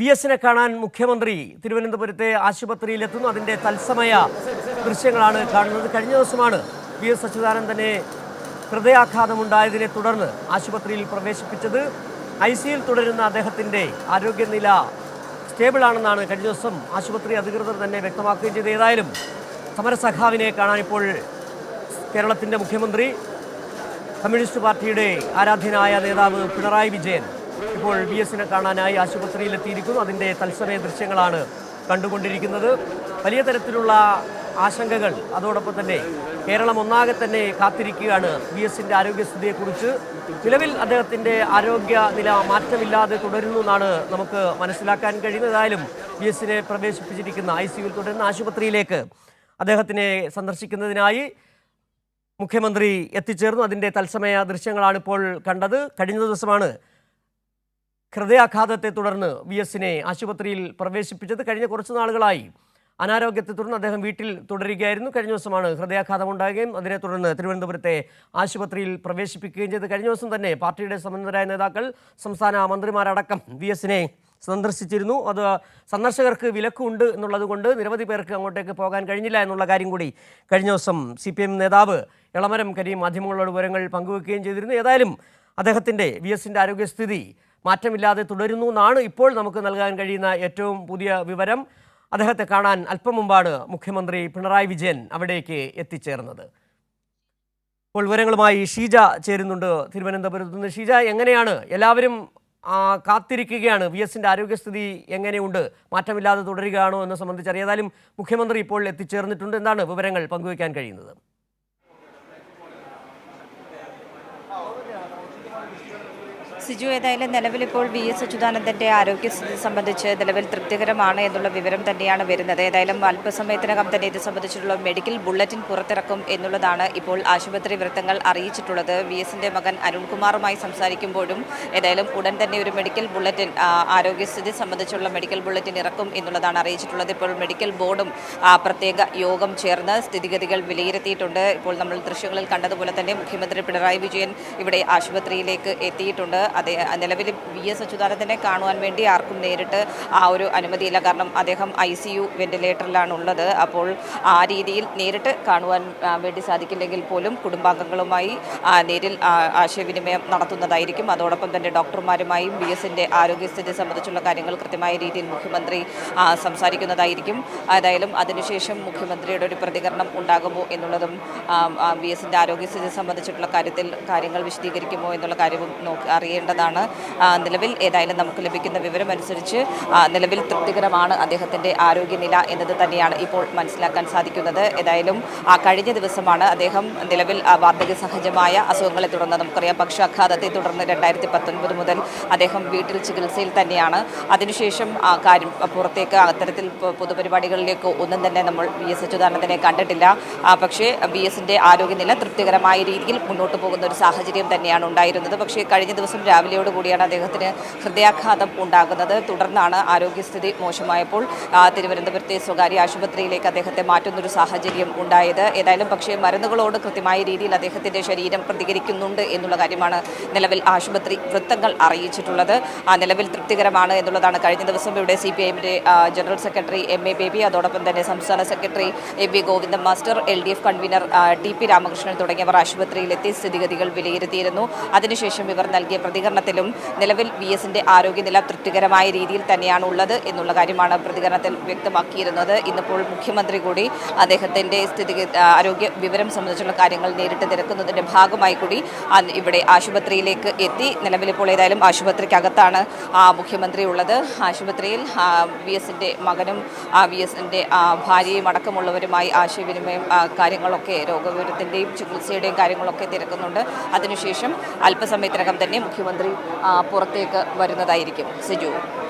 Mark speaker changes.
Speaker 1: VS-നെ കാണാൻ മുഖ്യമന്ത്രി തിരുവനന്തപുരത്തെ ആശുപത്രിയിലെത്തുന്നു. അതിൻ്റെ തത്സമയ ദൃശ്യങ്ങളാണ് കാണുന്നത്. കഴിഞ്ഞ ദിവസമാണ് VS അച്യുതാനന്ദനെ ഹൃദയാഘാതമുണ്ടായതിനെ തുടർന്ന് ആശുപത്രിയിൽ പ്രവേശിപ്പിച്ചത്. ICUയിൽ തുടരുന്ന അദ്ദേഹത്തിൻ്റെ ആരോഗ്യനില സ്റ്റേബിളാണെന്നാണ് കഴിഞ്ഞ ദിവസം ആശുപത്രി അധികൃതർ തന്നെ വ്യക്തമാക്കുകയും ചെയ്ത്. ഏതായാലും സമരസഖാവിനെ കാണാൻ ഇപ്പോൾ കേരളത്തിൻ്റെ മുഖ്യമന്ത്രി, കമ്മ്യൂണിസ്റ്റ് പാർട്ടിയുടെ ആരാധ്യനായ നേതാവ് പിണറായി വിജയൻ ഇപ്പോൾ VS-നെ കാണാനായി ആശുപത്രിയിലെത്തിയിരിക്കുന്നു. അതിൻ്റെ തത്സമയ ദൃശ്യങ്ങളാണ് കണ്ടുകൊണ്ടിരിക്കുന്നത്. വലിയ തരത്തിലുള്ള ആശങ്കകൾ, അതോടൊപ്പം തന്നെ കേരളം ഒന്നാകെ തന്നെ കാത്തിരിക്കുകയാണ് VS-ന്റെ ആരോഗ്യസ്ഥിതിയെക്കുറിച്ച്. നിലവിൽ അദ്ദേഹത്തിൻ്റെ ആരോഗ്യനില മാറ്റമില്ലാതെ തുടരുന്നു എന്നാണ് നമുക്ക് മനസ്സിലാക്കാൻ കഴിയുന്നത്. ഏതായാലും VS-നെ പ്രവേശിപ്പിച്ചിരിക്കുന്ന ICUയിൽ തുടരുന്ന ആശുപത്രിയിലേക്ക് അദ്ദേഹത്തിനെ സന്ദർശിക്കുന്നതിനായി മുഖ്യമന്ത്രി എത്തിച്ചേർന്നു. അതിൻ്റെ തത്സമയ ദൃശ്യങ്ങളാണ് ഇപ്പോൾ കണ്ടത്. കഴിഞ്ഞ ദിവസമാണ് ഹൃദയാഘാതത്തെ തുടർന്ന് VS-നെ ആശുപത്രിയിൽ പ്രവേശിപ്പിച്ചത്. കഴിഞ്ഞ കുറച്ച് നാളുകളായി അനാരോഗ്യത്തെ തുടർന്ന് അദ്ദേഹം വീട്ടിൽ തുടരുകയായിരുന്നു. കഴിഞ്ഞ ദിവസമാണ് ഹൃദയാഘാതം ഉണ്ടാകുകയും അതിനെ തുടർന്ന് തിരുവനന്തപുരത്തെ ആശുപത്രിയിൽ പ്രവേശിപ്പിക്കുകയും ചെയ്ത്. കഴിഞ്ഞ ദിവസം തന്നെ പാർട്ടിയുടെ സമ്മതരായ നേതാക്കൾ, സംസ്ഥാന മന്ത്രിമാരടക്കം VS-നെ സന്ദർശിച്ചിരുന്നു. അത് സന്ദർശകർക്ക് വിലക്കുണ്ട് എന്നുള്ളത് കൊണ്ട് നിരവധി പേർക്ക് അങ്ങോട്ടേക്ക് പോകാൻ കഴിഞ്ഞില്ല എന്നുള്ള കാര്യം കൂടി കഴിഞ്ഞ ദിവസം CPM നേതാവ് എളമരം കരീം മാധ്യമങ്ങളോട് വിവരങ്ങൾ പങ്കുവെക്കുകയും ചെയ്തിരുന്നു. ഏതായാലും അദ്ദേഹത്തിൻ്റെ VS-ന്റെ ആരോഗ്യസ്ഥിതി മാറ്റമില്ലാതെ തുടരുന്നു എന്നാണ് ഇപ്പോൾ നമുക്ക് നൽകാൻ കഴിയുന്ന ഏറ്റവും പുതിയ വിവരം. അദ്ദേഹത്തെ കാണാൻ അല്പം മുമ്പാണ് മുഖ്യമന്ത്രി പിണറായി വിജയൻ അവിടേക്ക് എത്തിച്ചേർന്നത്. ഇപ്പോൾ വിവരങ്ങളുമായി ഷീജ ചേരുന്നുണ്ട് തിരുവനന്തപുരത്ത് നിന്ന്. ഷീജ, എങ്ങനെയാണ് എല്ലാവരും കാത്തിരിക്കുകയാണ്? VS-ന്റെ ആരോഗ്യസ്ഥിതി എങ്ങനെയുണ്ട്? മാറ്റമില്ലാതെ തുടരുകയാണോ എന്ന് സംബന്ധിച്ച് ഏതായാലും മുഖ്യമന്ത്രി ഇപ്പോൾ എത്തിച്ചേർന്നിട്ടുണ്ട്. എന്താണ് വിവരങ്ങൾ പങ്കുവയ്ക്കാൻ കഴിയുന്നത്?
Speaker 2: സിജു, ഏതായാലും നിലവിലിപ്പോൾ VS അച്യുതാനന്ദൻ്റെ ആരോഗ്യസ്ഥിതി സംബന്ധിച്ച് നിലവിൽ തൃപ്തികരമാണ് എന്നുള്ള വിവരം തന്നെയാണ് വരുന്നത്. ഏതായാലും അല്പസമയത്തിനകം തന്നെ ഇത് സംബന്ധിച്ചിട്ടുള്ള മെഡിക്കൽ ബുള്ളറ്റിൻ പുറത്തിറക്കും എന്നുള്ളതാണ് ഇപ്പോൾ ആശുപത്രി വൃത്തങ്ങൾ അറിയിച്ചിട്ടുള്ളത്. VS-ന്റെ മകൻ അരുൺകുമാറുമായി സംസാരിക്കുമ്പോഴും ഏതായാലും ഉടൻ തന്നെ ഒരു മെഡിക്കൽ ബുള്ളറ്റിൻ, ആരോഗ്യസ്ഥിതി സംബന്ധിച്ചുള്ള മെഡിക്കൽ ബുള്ളറ്റിൻ ഇറക്കും എന്നുള്ളതാണ് അറിയിച്ചിട്ടുള്ളത്. ഇപ്പോൾ മെഡിക്കൽ ബോർഡും പ്രത്യേക യോഗം ചേർന്ന് സ്ഥിതിഗതികൾ വിലയിരുത്തിയിട്ടുണ്ട്. ഇപ്പോൾ നമ്മൾ ദൃശ്യങ്ങളിൽ കണ്ടതുപോലെ തന്നെ മുഖ്യമന്ത്രി പിണറായി വിജയൻ ഇവിടെ ആശുപത്രിയിലേക്ക് എത്തിയിട്ടുണ്ട്. നിലവിൽ VS അച്യുതാനന്ദനെ കാണുവാൻ വേണ്ടി ആർക്കും നേരിട്ട് ഒരു അനുമതിയില്ല. കാരണം അദ്ദേഹം ICU വെന്റിലേറ്ററിലാണ് ഉള്ളത്. അപ്പോൾ ആ രീതിയിൽ നേരിട്ട് കാണുവാൻ വേണ്ടി സാധിക്കില്ലെങ്കിൽ പോലും കുടുംബാംഗങ്ങളുമായി നേരിൽ ആശയവിനിമയം നടത്തുന്നതായിരിക്കും. അതോടൊപ്പം തന്നെ ഡോക്ടർമാരുമായും VS-ന്റെ ആരോഗ്യസ്ഥിതി സംബന്ധിച്ചുള്ള കാര്യങ്ങൾ കൃത്യമായ രീതിയിൽ മുഖ്യമന്ത്രി സംസാരിക്കുന്നതായിരിക്കും. ഏതായാലും അതിനുശേഷം മുഖ്യമന്ത്രിയുടെ ഒരു പ്രതികരണം ഉണ്ടാകുമോ എന്നുള്ളതും VS-ന്റെ ആരോഗ്യസ്ഥിതി സംബന്ധിച്ചിട്ടുള്ള കാര്യങ്ങൾ വിശദീകരിക്കുമോ എന്നുള്ള കാര്യവും അറിയേണ്ടതാണ്. നിലവിൽ ഏതായാലും നമുക്ക് ലഭിക്കുന്ന വിവരം അനുസരിച്ച് നിലവിൽ തൃപ്തികരമാണ് അദ്ദേഹത്തിൻ്റെ ആരോഗ്യനില എന്നത് തന്നെയാണ് ഇപ്പോൾ മനസ്സിലാക്കാൻ സാധിക്കുന്നത്. ഏതായാലും കഴിഞ്ഞ ദിവസമാണ് അദ്ദേഹം നിലവിൽ വാർദ്ധക്യ സഹജമായ അസുഖങ്ങളെ തുടർന്ന്, നമുക്കറിയാം പക്ഷാഘാതത്തെ തുടർന്ന് 2019 മുതൽ അദ്ദേഹം വീട്ടിൽ ചികിത്സയിൽ തന്നെയാണ്. അതിനുശേഷം പുറത്തേക്ക് അത്തരത്തിൽ പൊതുപരിപാടികളിലേക്ക് ഒന്നും തന്നെ നമ്മൾ VS അച്യുതാനന്ദനെ കണ്ടിട്ടില്ല. പക്ഷേ VS-ന്റെ ആരോഗ്യനില തൃപ്തികരമായ രീതിയിൽ മുന്നോട്ട് പോകുന്ന ഒരു സാഹചര്യം തന്നെയാണ് ഉണ്ടായിരുന്നത്. പക്ഷേ കഴിഞ്ഞ ദിവസം രാവിലെയോടുകൂടിയാണ് അദ്ദേഹത്തിന് ഹൃദയാഘാതം ഉണ്ടാകുന്നത്. തുടർന്നാണ് ആരോഗ്യസ്ഥിതി മോശമായപ്പോൾ തിരുവനന്തപുരത്തെ സ്വകാര്യ ആശുപത്രിയിലേക്ക് അദ്ദേഹത്തെ മാറ്റുന്നൊരു സാഹചര്യം ഉണ്ടായത്. ഏതായാലും പക്ഷേ മരുന്നുകളോട് കൃത്യമായ രീതിയിൽ അദ്ദേഹത്തിൻ്റെ ശരീരം പ്രതികരിക്കുന്നുണ്ട് എന്നുള്ള കാര്യമാണ് നിലവിൽ ആശുപത്രി വൃത്തങ്ങൾ അറിയിച്ചിട്ടുള്ളത്. നിലവിൽ തൃപ്തികരമാണ് എന്നുള്ളതാണ്. കഴിഞ്ഞ ദിവസം ഇവിടെ CPI-ന്റെ ജനറൽ സെക്രട്ടറി MA ബേബി, അതോടൊപ്പം തന്നെ സംസ്ഥാന secretary MV Govindan master, LDF convener TP Ramakrishnan തുടങ്ങിയവർ ആശുപത്രിയിലെത്തി സ്ഥിതിഗതികൾ വിലയിരുത്തിയിരുന്നു. അതിനുശേഷം ഇവർ നൽകിയ പ്രതികരണത്തിലും നിലവിൽ VS-ന്റെ ആരോഗ്യനില തൃപ്തികരമായ രീതിയിൽ തന്നെയാണ് ഉള്ളത് എന്നുള്ള കാര്യമാണ് പ്രതികരണത്തിൽ വ്യക്തമാക്കിയിരുന്നത്. ഇന്നിപ്പോൾ മുഖ്യമന്ത്രി കൂടി അദ്ദേഹത്തിൻ്റെ ആരോഗ്യ വിവരം സംബന്ധിച്ചുള്ള കാര്യങ്ങൾ നേരിട്ട് തിരക്കുന്നതിൻ്റെ ഭാഗമായി കൂടി ഇവിടെ ആശുപത്രിയിലേക്ക് എത്തി. നിലവിലിപ്പോൾ ഏതായാലും ആശുപത്രിക്കകത്താണ് മുഖ്യമന്ത്രി ഉള്ളത്. ആശുപത്രിയിൽ VS-ന്റെ മകനും VS-ന്റെ ഭാര്യയും അടക്കമുള്ളവരുമായി ആശയവിനിമയം കാര്യങ്ങളൊക്കെ, രോഗവിവരത്തിൻ്റെയും ചികിത്സയുടെയും കാര്യങ്ങളൊക്കെ തിരക്കുന്നുണ്ട്. അതിനുശേഷം അല്പസമയത്തിനകം തന്നെ മുഖ്യമന്ത്രി പുറത്തേക്ക് വരുന്നതായിരിക്കും. സിജു.